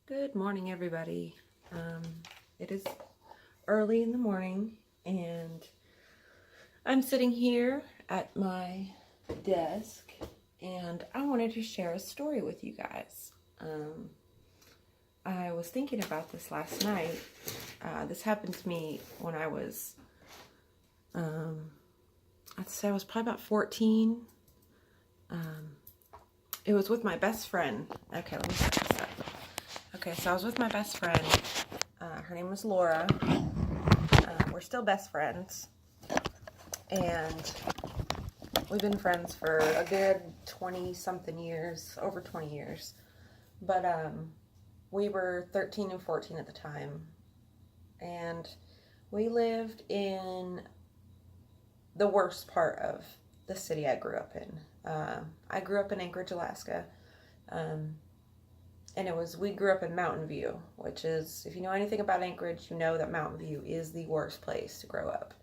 Good morning, everybody. It is early in the morning, and I'm sitting here at my desk, and I wanted to share a story with you guys. I was thinking about this last night. This happened to me when I was, I'd say I was probably about 14. It was with my best friend. Okay, let me set this up. Okay, so I was with my best friend. Her name was Laura. We're still best friends. And we've been friends for a good 20-something years, over 20 years. But we were 13 and 14 at the time. And we lived in the worst part of the city I grew up in. I grew up in Anchorage, Alaska. And we grew up in Mountain View, which is, if you know anything about Anchorage, you know that Mountain View is the worst place to grow up.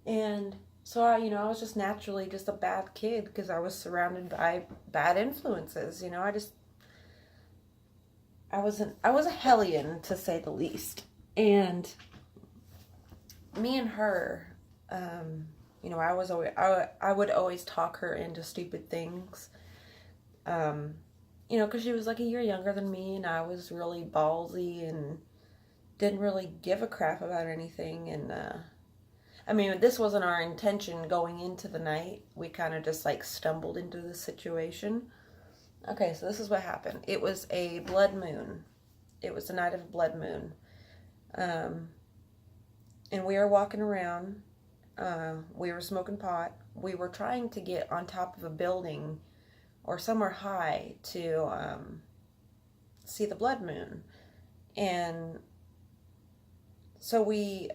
And so I was just naturally just a bad kid because I was surrounded by bad influences. I was a hellion, to say the least. And me and her, I would always talk her into stupid things. Because she was like a year younger than me, and I was really ballsy and didn't really give a crap about anything. And this wasn't our intention going into the night. We kind of just stumbled into the situation. Okay, so this is what happened. It was a blood moon. It was the night of a blood moon. And we were walking around. We were smoking pot. We were trying to get on top of a building or somewhere high to see the blood moon. And so we're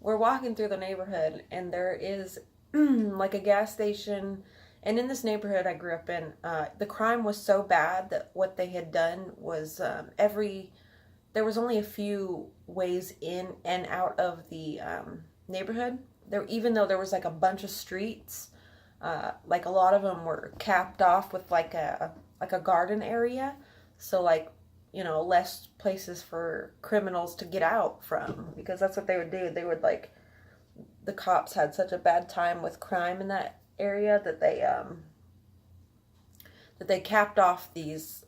walking through the neighborhood, and there is a gas station. And in this neighborhood I grew up in, the crime was so bad that what they had done was there was only a few ways in and out of the neighborhood. Even though there was a bunch of streets, a lot of them were capped off with a garden area, so less places for criminals to get out from, because that's what they would do. They would the cops had such a bad time with crime in that area that they capped off these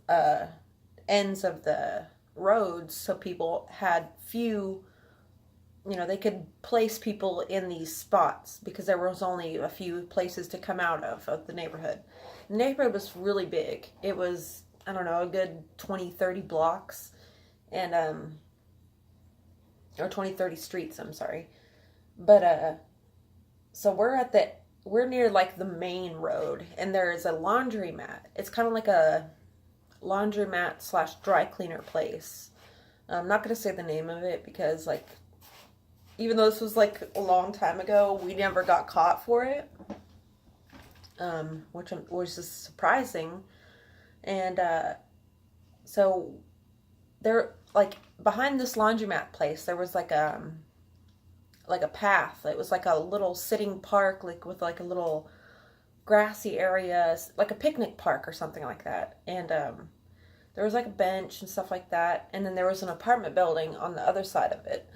ends of the roads so people had few. They could place people in these spots because there was only a few places to come out of the neighborhood. The neighborhood was really big. It was, I don't know, a good 20, 30 blocks, and or 20, 30 streets, I'm sorry. But so we're near the main road, and there's a laundromat. It's kind of like a laundromat / dry cleaner place. I'm not going to say the name of it because even though this was a long time ago, we never got caught for it, which was just surprising. And so there, behind this laundromat place, there was a path. It was a little sitting park, with a little grassy area, like a picnic park or something like that. And there was a bench and stuff like that. And then there was an apartment building on the other side of it.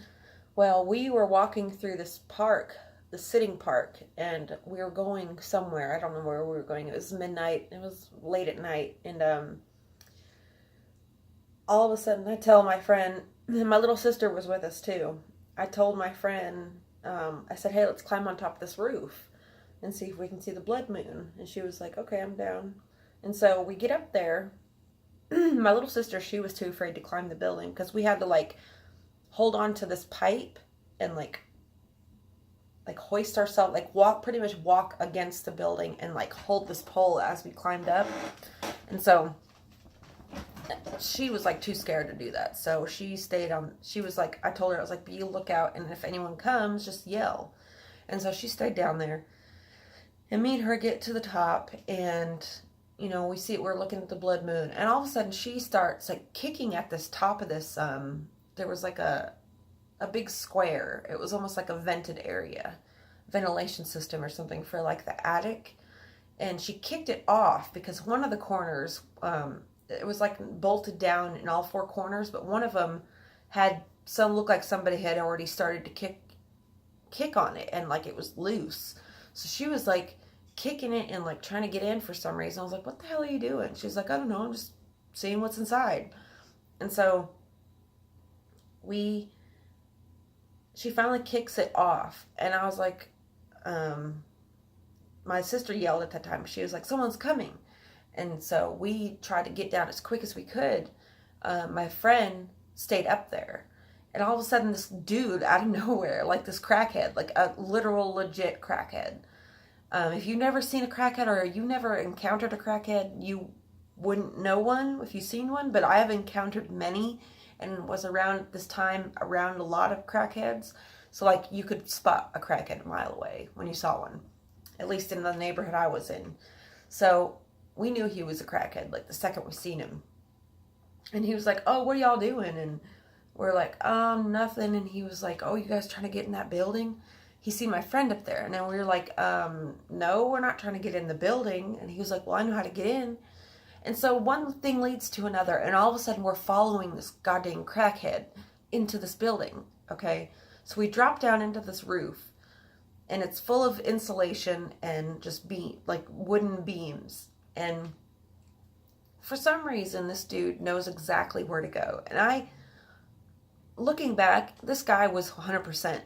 Well, we were walking through this park, the sitting park, and we were going somewhere. I don't know where we were going. It was midnight. It was late at night. And all of a sudden, I tell my friend, my little sister was with us too. I told my friend, I said, hey, let's climb on top of this roof and see if we can see the blood moon. And she was like, okay, I'm down. And so we get up there. My little sister, she was too afraid to climb the building because we had to hold on to this pipe and hoist ourselves, pretty much walk against the building and hold this pole as we climbed up. And so she was too scared to do that. So she stayed on, I told her, I was be a lookout, and if anyone comes, just yell. And so she stayed down there, and me and her get to the top, and we're looking at the blood moon, and all of a sudden she starts kicking at this top of this, there was a big square. It was almost like a vented area, ventilation system or something for the attic. And she kicked it off because one of the corners it was like bolted down in all four corners, but one of them had some looked like somebody had already started to kick on it, and like it was loose. So she was like kicking it and like trying to get in for some reason. I was like, what the hell are you doing? She's like, I don't know, I'm just seeing what's inside. And so she finally kicks it off, and I was like, my sister yelled at that time. She was like, someone's coming. And so we tried to get down as quick as we could. My friend stayed up there. And all of a sudden, this dude out of nowhere, like this crackhead, like a literal legit crackhead. If you've never seen a crackhead, or you never encountered a crackhead, you wouldn't know one if you've seen one. But I have encountered many, and was around this time around a lot of crackheads. So like you could spot a crackhead a mile away when you saw one, at least in the neighborhood I was in. So we knew he was a crackhead like the second we seen him. And he was like, oh, what are y'all doing? And we're like, nothing. And he was like, oh, you guys trying to get in that building? He seen my friend up there. And then we were like, no, we're not trying to get in the building. And he was like, well, I know how to get in. And so one thing leads to another. And all of a sudden we're following this goddamn crackhead into this building. Okay. So we drop down into this roof, and it's full of insulation and just like wooden beams. And for some reason, this dude knows exactly where to go. And looking back, this guy was 100%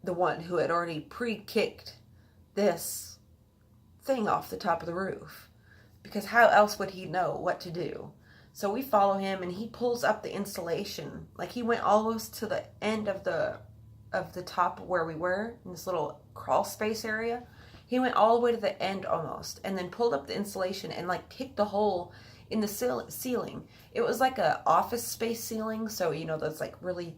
the one who had already pre-kicked this thing off the top of the roof. Because how else would he know what to do? So we follow him, and he pulls up the insulation. Like he went almost to the end of the top where we were, in this little crawl space area. He went all the way to the end almost, and then pulled up the insulation and like kicked a hole in the ceiling. It was like a office space ceiling, so you know those like really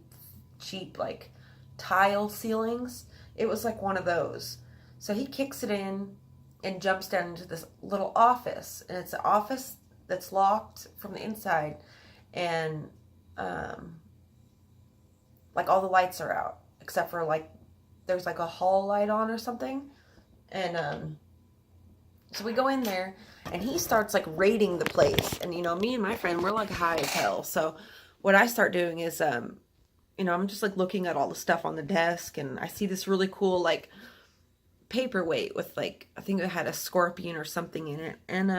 cheap like tile ceilings. It was like one of those. So he kicks it in and jumps down into this little office, and it's an office that's locked from the inside, and like all the lights are out except for like there's like a hall light on or something. And so we go in there, and he starts like raiding the place. And you know, me and my friend, we're like high as hell. So what I start doing is you know, I'm just like looking at all the stuff on the desk, and I see this really cool like paperweight with like, I think it had a scorpion or something in it. And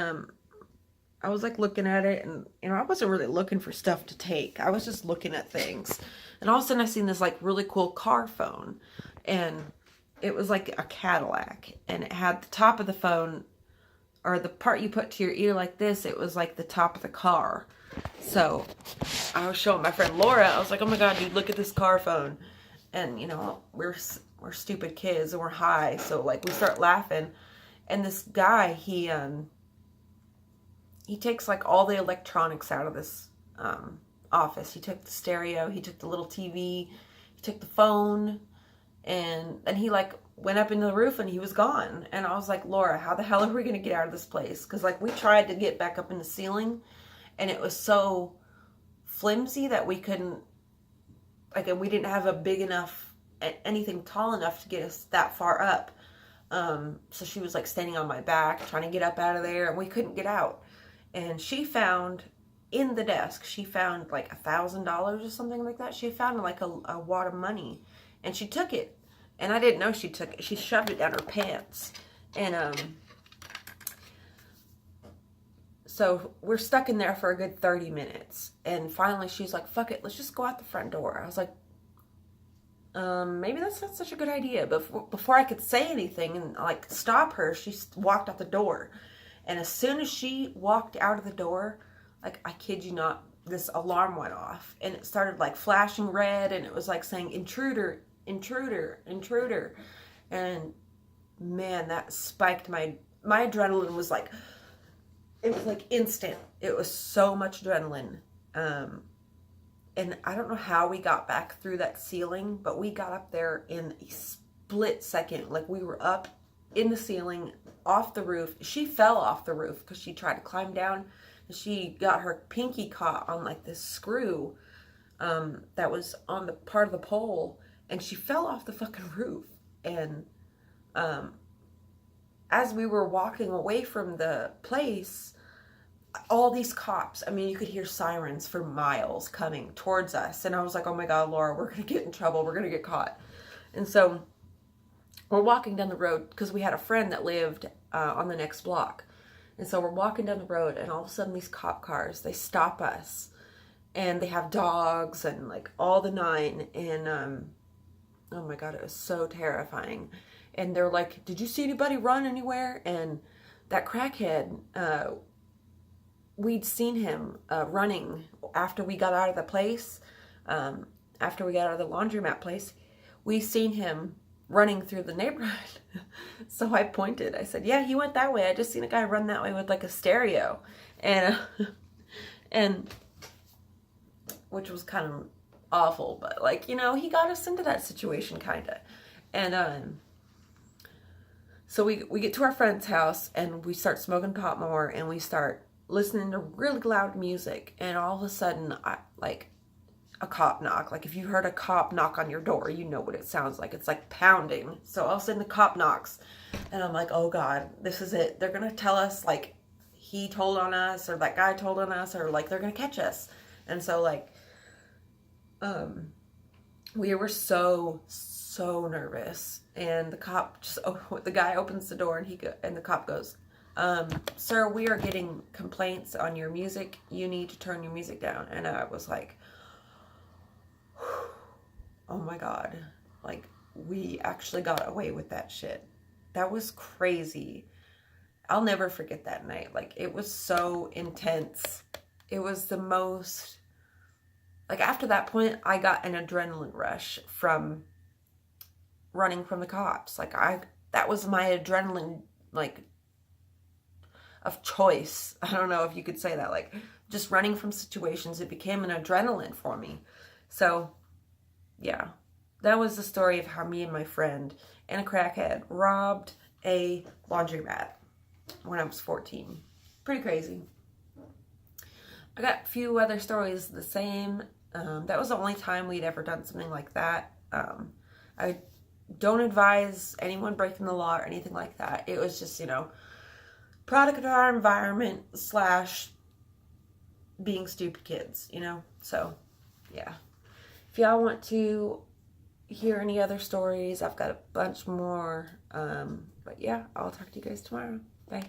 I was like looking at it, and you know, I wasn't really looking for stuff to take. I was just looking at things. And all of a sudden I seen this like really cool car phone, and it was like a Cadillac, and it had the top of the phone, or the part you put to your ear like this, it was like the top of the car. So I was showing my friend Laura, I was like, oh my God, dude, look at this car phone. And you know, we're stupid kids, and we're high. So like we start laughing, and this guy, he takes like all the electronics out of this office. He took the stereo, he took the little TV, he took the phone, and then he like went up into the roof, and he was gone. And I was like, Laura, how the hell are we going to get out of this place? Because like we tried to get back up in the ceiling, and it was so flimsy that we couldn't, like, we didn't have a big enough, anything tall enough to get us that far up. So she was like standing on my back trying to get up out of there, and we couldn't get out. And she found in the desk, she found like $1,000 or something like that. She found like a wad of money, and she took it. And I didn't know she took it. She shoved it down her pants. And so we're stuck in there for a good 30 minutes. And finally she's like, fuck it, let's just go out the front door. I was like, maybe that's not such a good idea. But before I could say anything and like stop her, she walked out the door. And as soon as she walked out of the door, like, I kid you not, this alarm went off, and it started like flashing red, and it was like saying intruder, intruder, intruder. And man, that spiked my adrenaline was like, it was like instant. It was so much adrenaline. And I don't know how we got back through that ceiling, but we got up there in a split second. Like, we were up in the ceiling, off the roof. She fell off the roof because she tried to climb down, and she got her pinky caught on like this screw that was on the part of the pole, and she fell off the fucking roof. And as we were walking away from the place, all these cops. I mean, you could hear sirens for miles coming towards us. And I was like, oh my God, Laura, we're going to get in trouble. We're going to get caught. And so we're walking down the road because we had a friend that lived on the next block. And so we're walking down the road, and all of a sudden these cop cars, they stop us. And they have dogs and like all the nine. And oh my God, it was so terrifying. And they're like, did you see anybody run anywhere? And that crackhead, we'd seen him running after we got out of the place, after we got out of the laundromat place. We seen him running through the neighborhood. So I pointed. I said, yeah, he went that way. I just seen a guy run that way with like a stereo. And which was kind of awful, but like, you know, he got us into that situation kind of. And so we get to our friend's house, and we start smoking pot more, and we start listening to really loud music. And all of a sudden, like a cop knock. Like if you heard a cop knock on your door, you know what it sounds like. It's like pounding. So all of a sudden the cop knocks, and I'm like, oh God, this is it. They're going to tell us like he told on us, or that guy told on us, or like they're going to catch us. And so like, we were so nervous, and the cop just, the guy opens the door, and the cop goes, sir, we are getting complaints on your music. You need to turn your music down. And I was like, oh my God, like we actually got away with that shit. That was crazy. I'll never forget that night. Like it was so intense. It was the most, like after that point, I got an adrenaline rush from running from the cops. Like that was my adrenaline, like, of choice. I don't know if you could say that. Like just running from situations, it became an adrenaline for me. So yeah, that was the story of how me and my friend and a crackhead robbed a laundromat when I was 14. Pretty crazy. I got a few other stories the same. That was the only time we'd ever done something like that. I don't advise anyone breaking the law or anything like that. It was just, you know, product of our environment / being stupid kids, you know? So, yeah. If y'all want to hear any other stories, I've got a bunch more. But yeah, I'll talk to you guys tomorrow. Bye.